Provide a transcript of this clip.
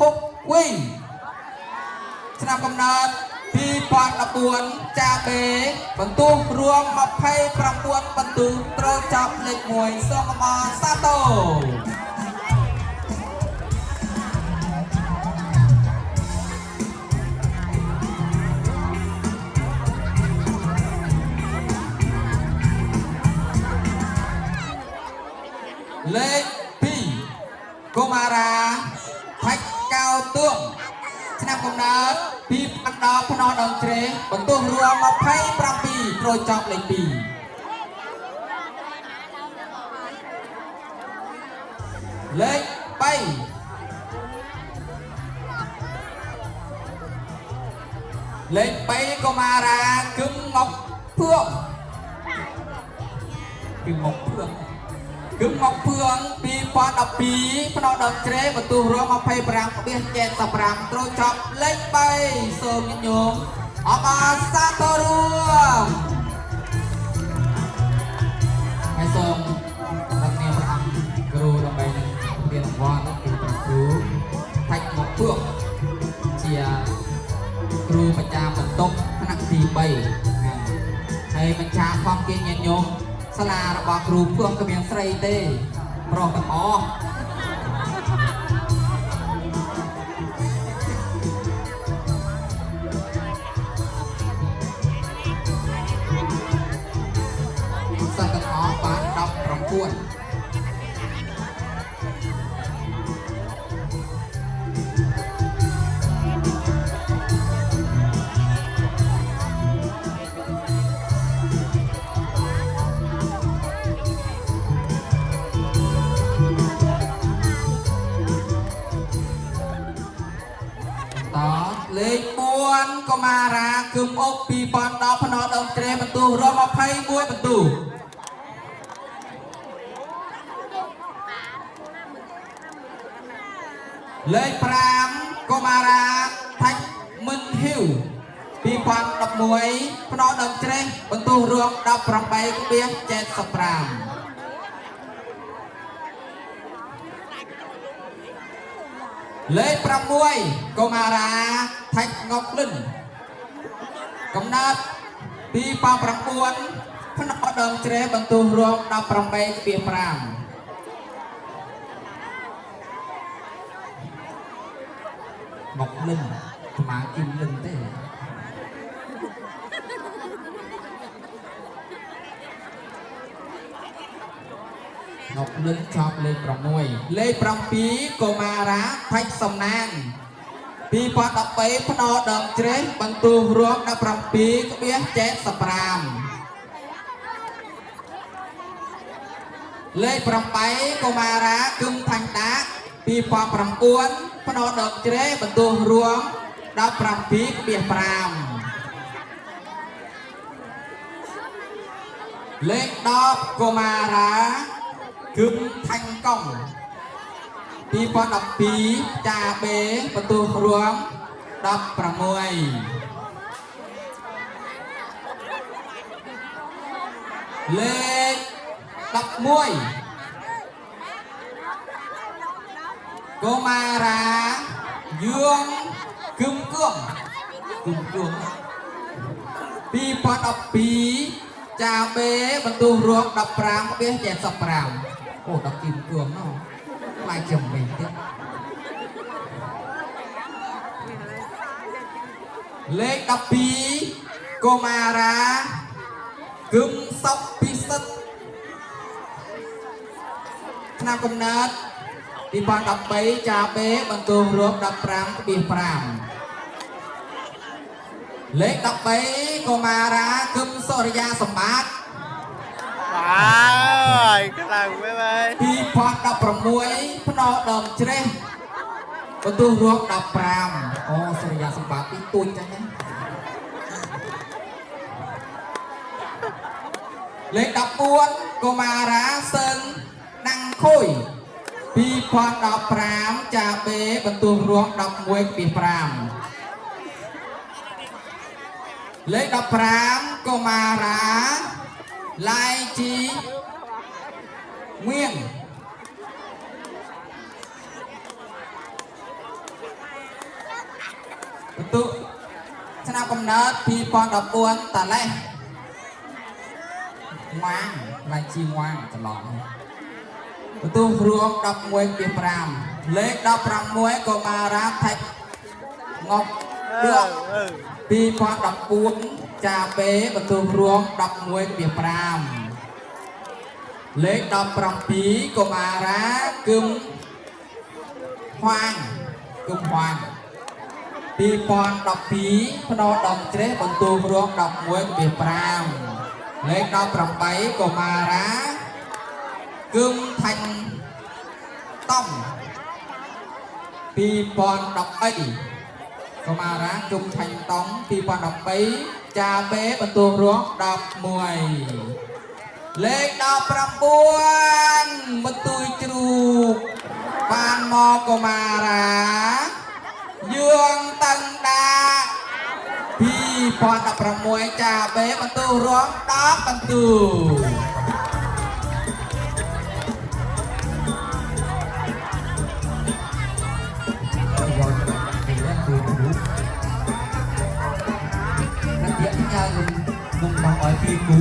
ភពវិញឆ្នាំកំណើត2014ចាបេបន្ទុះរួម29បន្ទុះត្រូវចាប់លេខ1សូមអបអរសាទរលេខ2កុមារាផាច់កៅទួងឆ្នាំកំណើត2010ភ្នោដងជ្រេបន្ទុះរួម27ត្រូវចាប់លេខ2លេខ3លេខ3កុមារាគឹមងប់ភឿងគឹមងប់ភឿង2012ភ្នោដងជ្រេបន្ទុះរួម25.75ត្រូវចាប់លេខ3សូមញញោមអបអរសាទររួមហើយសូមដល់នាមព្រះអង្គគ្រូដើម្បីនឹងមានរង្វាន់គឺព្រះគ្រូថាច់មកពướcជាគ្រូប្រចាំបន្ទប់ថ្នាក់ទី3ហើយបញ្ជាផងគេញញោមសាលារបស់គ្រូភឿងក៏មានស្រីទេប្រុសទាំងអស់សិស្សទាំងអស់បាន19លេខ4កុមារាគឹមអុក2010ភ្នោដងជ្រេបន្ទុះរួម21បន្ទុះលេខ5កុមារាថាច់មិនហ៊ីវ2011ភ្នោដងជ្រេបន្ទុះរួម18.75លេខ6កុមារាថាច់ងប់លិនកំណើត2009ភ្នោដងជ្រេបន្ទុះរួម18.5ងប់លិនស្មើគីមលិនទេងប់លិនចប់លេខ6លេខ7កុមារាថាច់សំណាង2013ភ្នោដងជ្រេបន្ទុះរួម17.75លេខ8កុមារាគឹមថាញ់ដា2009ភ្នោដងជ្រេបន្ទុះរួម17.5លេខ10កុមារាគឹមថាញ់កង់2012ចាបេបន្ទុះរួម16លេខ11កុមារាយួងគឹមគួង2012ចាបេបន្ទុះរួម15.75អូដល់គឹមគួងណោះខ្លាចចាំវិញទៀតលេខ12កុមារាគឹមសុកពិសិដ្ឋឆ្នាំកំណើត2013ចាបេបន្ទុះរួម15.5លេខ13កុមារាគឹមសុរិយាសម្បត្តិហើយខ្លាំងមែន2016ភ្នោដងជ្រេះបន្ទុះរួម15អូសុរិយាសម្បត្តិទីទួយចឹងណាលេខ14កុមារាសឹងដាំងខុយ2015ចាបេបន្ទុះរួម11.5លេខ15កុមារាឡាយជីមៀង ตุชนะกำเนิดปีปอนดับปวนแต่แรกว่างลายชีว่างตลอดประตูรวมดับมวยเปียปรามเล็กดับปรามมวยก็มารับไทยงอกเดือดปีปอนดับปวนจ่าเป๋ประตูรวมดับมวยเปียปรามเล็กดับปรามปีก็มารับกึมควางกึมควางปีปอนดับปีพนอดับเจรประตูรวมดับมวยเปียปรามเล็กดับปรามไปก็มารับกึมthànhต้องปีปอนดับไปก็มาร้านกึมthànhต้องปีปอนดับไปจ่าเบ๊ประตูรวมดับมวยเล็กดับปรามปวนประตูจรูกปานมอก็มาร้านยืองตังดาพี่ปอนดับปรามวยจ่าเบ๊ประตูรวมดับประตูnanti aja nung nung bang oi pi ku